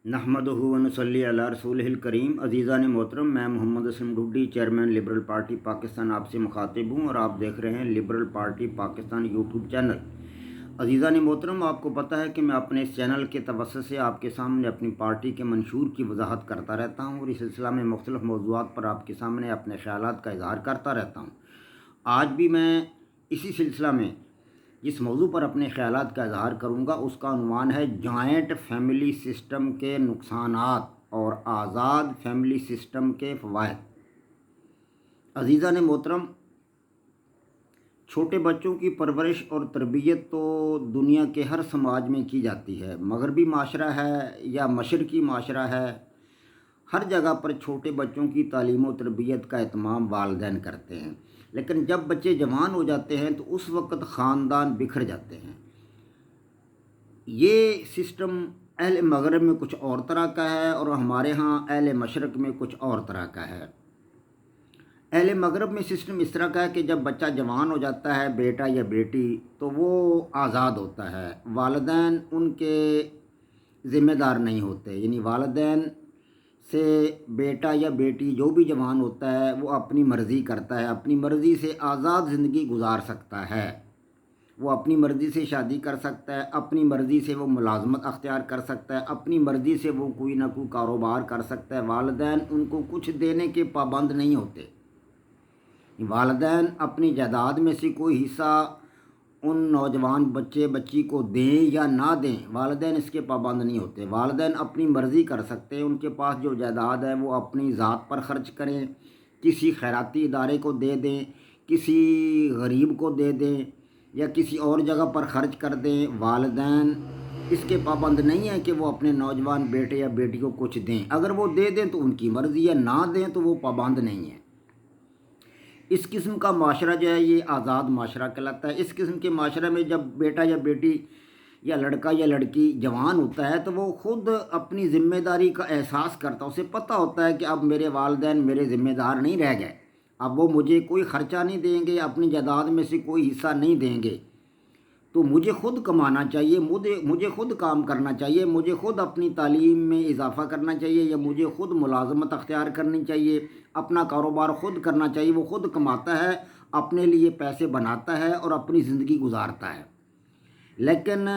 नहमदुहु व नसल्ली अला रसूलिहिल करीम। अज़ीज़ान मोहतरम, मैं Mohammad Aslam Dhuddi, chairman liberal party Pakistan आपसे मुखातिब हूँ और आप देख रहे हैं liberal party Pakistan YouTube channel. अज़ीज़ान मोहतरम, आपको पता है कि मैं अपने इस चैनल के तवस्सुत से आपके सामने अपनी पार्टी के मंशूर की वजाहत करता रहता हूँ और इस सिलसिला में मुख्तलिफ़ मौज़ूआत पर आपके सामने अपने ख़यालात का इज़हार करता रहता हूँ। आज भी मैं इसी सिलसिला में जिस मौजू पर अपने ख़यालात का इज़हार करूँगा उसका उन्वान है जॉइंट फैमिली सिस्टम के नुकसानात और आज़ाद फैमिली सिस्टम के फ़वाइद। अज़ीज़ान मोहतरम, छोटे बच्चों की परवरिश और तरबियत तो दुनिया के हर समाज में की जाती है। मगरबी माशरा है या मशरक़ी माशरा है, हर जगह पर छोटे बच्चों की तालीम और तरबियत का एहतमाम वालिदैन करते हैं। लेकिन जब बच्चे जवान हो जाते हैं तो उस वक़्त ख़ानदान बिखर जाते हैं। ये सिस्टम अहल मगरब में कुछ और तरह का है और हमारे यहाँ अहल मशरक़ में कुछ और तरह का है। अहल मगरब में सिस्टम इस तरह का है कि जब बच्चा जवान हो जाता है, बेटा या बेटी, तो वो आज़ाद होता है। वालिदैन उनके ज़िम्मेदार नहीं होते, यानी वालिदैन से बेटा या बेटी जो भी जवान होता है वो अपनी मर्ज़ी करता है, अपनी मर्ज़ी से आज़ाद ज़िंदगी गुजार सकता है। वो अपनी मर्ज़ी से शादी कर सकता है, अपनी मर्ज़ी से वो मुलाजमत अख्तियार कर सकता है, अपनी मर्ज़ी से वो कोई ना कोई कारोबार कर सकता है। वालिदैन उनको कुछ देने के पाबंद नहीं होते। वालिदैन अपनी जायदाद में से कोई हिस्सा उन नौजवान बच्चे बच्ची को दें या ना दें, वालिदैन इसके पाबंद नहीं होते। वालिदैन अपनी मर्ज़ी कर सकते हैं। उनके पास जो जायदाद है वो अपनी ज़ात पर ख़र्च करें, किसी खैराती इदारे को दे दें, किसी गरीब को दे दें या किसी और जगह पर ख़र्च कर दें। वालिदैन इसके पाबंद नहीं है कि वो अपने नौजवान बेटे या बेटी को कुछ दें। अगर वो दे दें तो उनकी मर्ज़ी है, ना दें तो वो पाबंद नहीं है। इस किस्म का माशरा जो है ये आज़ाद माशरा कहलाता है। इस किस्म के माशरे में जब बेटा या बेटी या लड़का या लड़की जवान होता है तो वो ख़ुद अपनी ज़िम्मेदारी का एहसास करता है। उसे पता होता है कि अब मेरे वालिदैन मेरे ज़िम्मेदार नहीं रह गए, अब वो मुझे कोई ख़र्चा नहीं देंगे, अपनी जायदाद में से कोई हिस्सा नहीं देंगे, तो मुझे ख़ुद कमाना चाहिए, मुझे ख़ुद काम करना चाहिए, मुझे ख़ुद अपनी तालीम में इजाफ़ा करना चाहिए या मुझे ख़ुद मुलाजमत अख्तियार करनी चाहिए, अपना कारोबार ख़ुद करना चाहिए। वो ख़ुद कमाता है, अपने लिए पैसे बनाता है और अपनी ज़िंदगी गुजारता है। लेकिन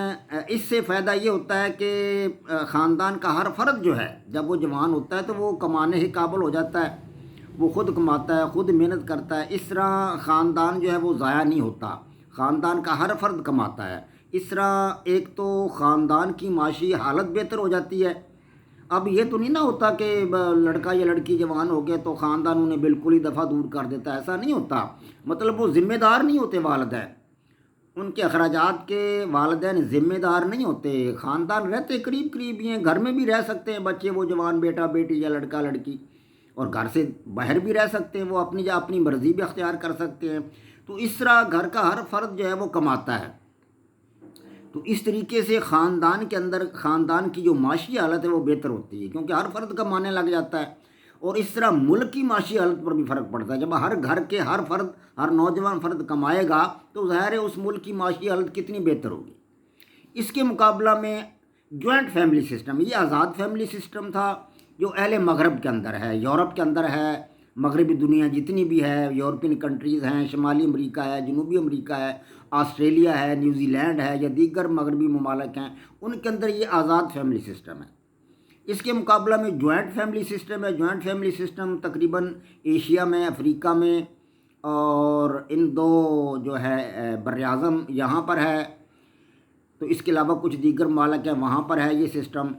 इससे फ़ायदा ये होता है कि ख़ानदान का हर फ़र्द जो है जब वो जवान होता है तो वो कमाने के काबिल हो जाता है, वो ख़ुद कमाता है, ख़ुद मेहनत करता है। इस तरह ख़ानदान जो है वो ज़ाया नहीं होता, ख़ानदान का हर फ़र्द कमाता है। इस तरह एक तो ख़ानदान की माशी हालत बेहतर हो जाती है। अब ये तो नहीं ना होता कि लड़का या लड़की जवान हो गए तो ख़ानदान उन्हें बिल्कुल ही दफ़ा दूर कर देता है, ऐसा नहीं होता। मतलब वो ज़िम्मेदार नहीं होते वालिदैन, उनके अखराजात के वालिदैन ज़िम्मेदार नहीं होते। ख़ानदान रहते करीब करीब ही हैं, घर में भी रह सकते हैं बच्चे, वो जवान बेटा बेटी या लड़का लड़की, और घर से बाहर भी रह सकते हैं, वो अपनी मर्ज़ी भी अख्तियार कर सकते हैं। तो इस तरह घर का हर फ़र्द जो है वो कमाता है। तो इस तरीके से ख़ानदान के अंदर ख़ानदान की जो माशी हालत है वो बेहतर होती है, क्योंकि हर फ़र्द कमाने लग जाता है। और इस तरह मुल्क की माशी हालत पर भी फ़र्क पड़ता है। जब हर घर के हर फ़र्द, हर नौजवान फ़र्द कमाएगा तो ज़ाहिर है उस मुल्क की माशी हालत कितनी बेहतर होगी। इसके मुकाबला में जॉइंट फैमिली सिस्टम, ये आज़ाद फैमिली सिस्टम था जो अहले मगरब के अंदर है, यूरोप के अंदर है, मगरबी दुनिया जितनी भी है, यूरोपियन कंट्रीज़ हैं, शुमाली अमरीका है, जनूबी अमरीका है, ऑस्ट्रेलिया है, न्यूजीलैंड है या दीगर मगरबी ममालिक हैं, उनके अंदर ये आज़ाद फैमिली सिस्टम है। इसके मुकाबला में जॉइंट फैमिली सिस्टम है। जॉइंट फैमिली सिस्टम तकरीबन एशिया में, अफ्रीका में और इन दो जो है बर्राज़म यहाँ पर है, तो इसके अलावा कुछ दीगर ममालिक हैं वहाँ पर है ये सिस्टम।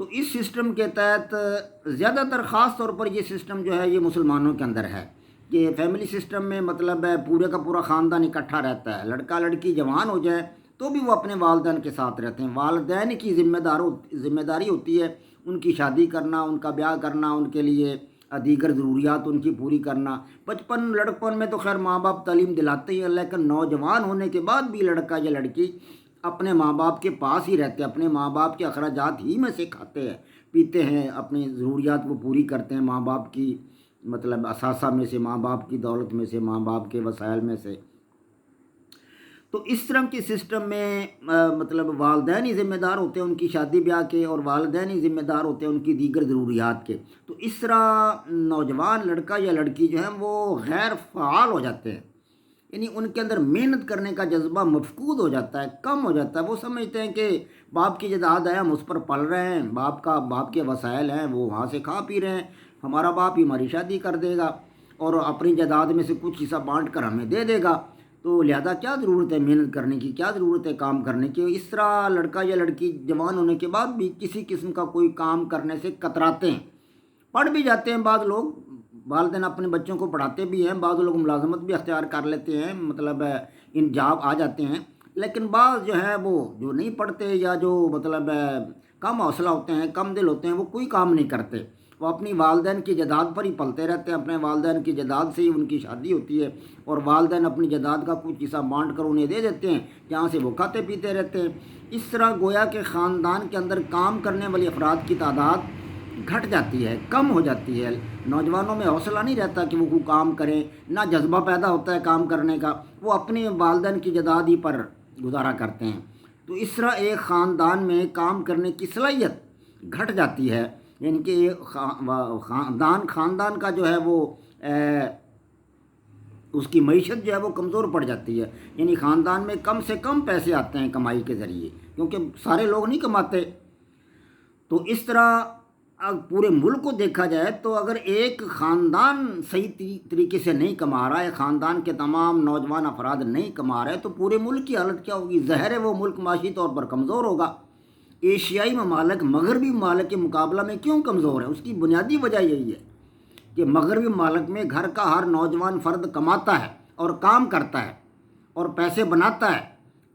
तो इस सिस्टम के तहत ज़्यादातर ख़ास तौर पर ये सिस्टम जो है ये मुसलमानों के अंदर है कि फैमिली सिस्टम में मतलब है पूरे का पूरा ख़ानदान इकट्ठा रहता है। लड़का लड़की जवान हो जाए तो भी वो अपने वालिदैन के साथ रहते हैं। वालिदैन की ज़िम्मेदारी होती है उनकी शादी करना, उनका ब्याह करना, उनके लिए दीगर ज़रूरियात उनकी पूरी करना। बचपन लड़कपन में तो खैर माँ बाप तालीम दिलाते ही हैं, लेकिन नौजवान होने के बाद भी लड़का या लड़की अपने माँ बाप के पास ही रहते हैं, अपने माँ बाप के अखराजात ही में से खाते हैं पीते हैं, अपनी ज़रूरियात वो पूरी करते हैं माँ बाप की मतलब असासा में से, माँ बाप की दौलत में से, माँ बाप के वसाइल में से। تو اس طرح کے سسٹم میں مطلب والدین ہی ذمہ دار ہوتے ہیں ان کی شادی بیاہ کے، اور والدین ہی ذمہ دار ہوتے ہیں ان کی دیگر ضروریات کے. تو اس طرح نوجوان لڑکا یا لڑکی جو ہے وہ غیر فعال ہو جاتے ہیں، یعنی ان کے اندر محنت کرنے کا جذبہ مفقود ہو جاتا ہے، کم ہو جاتا ہے. وہ سمجھتے ہیں کہ باپ کی جائیداد ہے، ہم اس پر پل رہے ہیں، باپ کے وسائل ہیں، وہ وہاں سے کھا پی رہے ہیں، ہمارا باپ ہی ہماری شادی کر دے گا اور اپنی جائیداد میں سے کچھ حصہ بانٹ کر ہمیں دے دے گا. تو لہذا کیا ضرورت ہے محنت کرنے کی، کیا ضرورت ہے کام کرنے کی. اس طرح لڑکا یا لڑکی جوان ہونے کے بعد بھی کسی قسم کا کوئی کام کرنے سے کتراتے ہیں. پڑھ بھی جاتے ہیں بعض لوگ، والدین اپنے بچوں کو پڑھاتے بھی ہیں، بعض لوگ ملازمت بھی اختیار کر لیتے ہیں، مطلب ان جاب آ جاتے ہیں. لیکن بعض جو ہے وہ جو نہیں پڑھتے یا جو مطلب کم حوصلہ ہوتے ہیں، کم دل ہوتے ہیں، وہ کوئی کام نہیں کرتے. وہ اپنی والدین کی جائیداد پر ہی پلتے رہتے ہیں، اپنے والدین کی جائیداد سے ہی ان کی شادی ہوتی ہے، اور والدین اپنی جائیداد کا کچھ حصہ بانٹ کر انہیں دے دیتے ہیں، جہاں سے وہ کھاتے پیتے رہتے ہیں. اس طرح گویا کہ خاندان کے اندر کام کرنے والے افراد کی تعداد گھٹ جاتی ہے، کم ہو جاتی ہے. نوجوانوں میں حوصلہ نہیں رہتا کہ وہ کوئی کام کریں، نہ جذبہ پیدا ہوتا ہے کام کرنے کا، وہ اپنے والدین کی جائیداد ہی پر گزارا کرتے ہیں. تو اس طرح ایک خاندان میں کام کرنے کی صلاحیت گھٹ جاتی ہے، یعنی کہ خاندان کا جو ہے وہ اس کی معیشت جو ہے وہ کمزور پڑ جاتی ہے. یعنی خاندان میں کم سے کم پیسے آتے ہیں کمائی کے ذریعے، کیونکہ سارے لوگ نہیں کماتے. تو اس طرح پورے ملک کو دیکھا جائے تو اگر ایک خاندان صحیح طریقے سے نہیں کما رہا ہے، خاندان کے تمام نوجوان افراد نہیں کما رہے، تو پورے ملک کی حالت کیا ہوگی؟ ظاہر ہے وہ ملک معاشی طور پر کمزور ہوگا. ایشیائی ممالک مغربی ممالک کے مقابلہ میں کیوں کمزور ہے؟ اس کی بنیادی وجہ یہی ہے کہ مغربی ممالک میں گھر کا ہر نوجوان فرد کماتا ہے اور کام کرتا ہے اور پیسے بناتا ہے،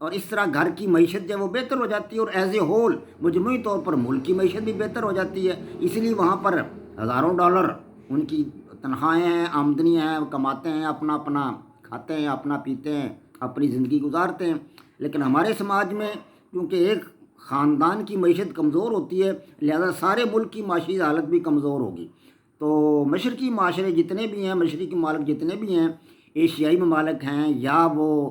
اور اس طرح گھر کی معیشت جو ہے وہ بہتر ہو جاتی ہے، اور ایز اے ہول مجموعی طور پر ملک کی معیشت بھی بہتر ہو جاتی ہے. اس لیے وہاں پر ہزاروں ڈالر ان کی تنخواہیں ہیں، آمدنی ہیں، وہ کماتے ہیں، اپنا کھاتے ہیں، اپنا پیتے ہیں، اپنی زندگی گزارتے ہیں. لیکن ہمارے سماج میں کیونکہ ایک خاندان کی معیشت کمزور ہوتی ہے، لہذا سارے ملک کی معاشی حالت بھی کمزور ہوگی. تو مشرقی معاشرے جتنے بھی ہیں، مشرقی ممالک جتنے بھی ہیں، ایشیائی ممالک ہیں یا وہ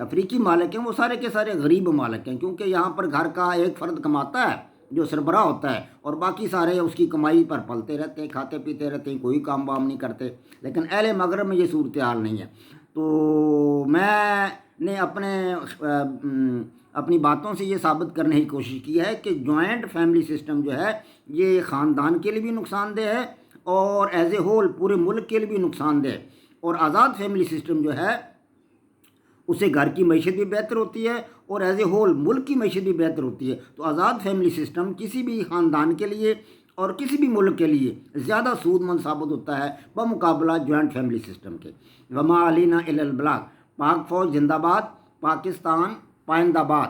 افریقی ممالک ہیں، وہ سارے کے سارے غریب ممالک ہیں، کیونکہ یہاں پر گھر کا ایک فرد کماتا ہے جو سربراہ ہوتا ہے، اور باقی سارے اس کی کمائی پر پلتے رہتے ہیں، کھاتے پیتے رہتے ہیں، کوئی کام وام نہیں کرتے. لیکن اہل مغرب میں یہ صورتحال نہیں ہے. تو میں نے اپنی باتوں سے یہ ثابت کرنے کی کوشش کی ہے کہ جوائنٹ فیملی سسٹم جو ہے یہ خاندان کے لیے بھی نقصان دہ ہے، اور ایز اے ہول پورے ملک کے لیے بھی نقصان دہ ہے. اور آزاد فیملی سسٹم جو ہے اسے گھر کی معیشت بھی بہتر ہوتی ہے، اور ایز اے ہول ملک کی معیشت بھی بہتر ہوتی ہے. تو آزاد فیملی سسٹم کسی بھی خاندان کے لیے اور کسی بھی ملک کے لیے زیادہ سود مند ثابت ہوتا ہے بمقابلہ جوائنٹ فیملی سسٹم کے. وما علینا الا البلاغ. پاک فوج زندہ باد، پاکستان پائندہ باد.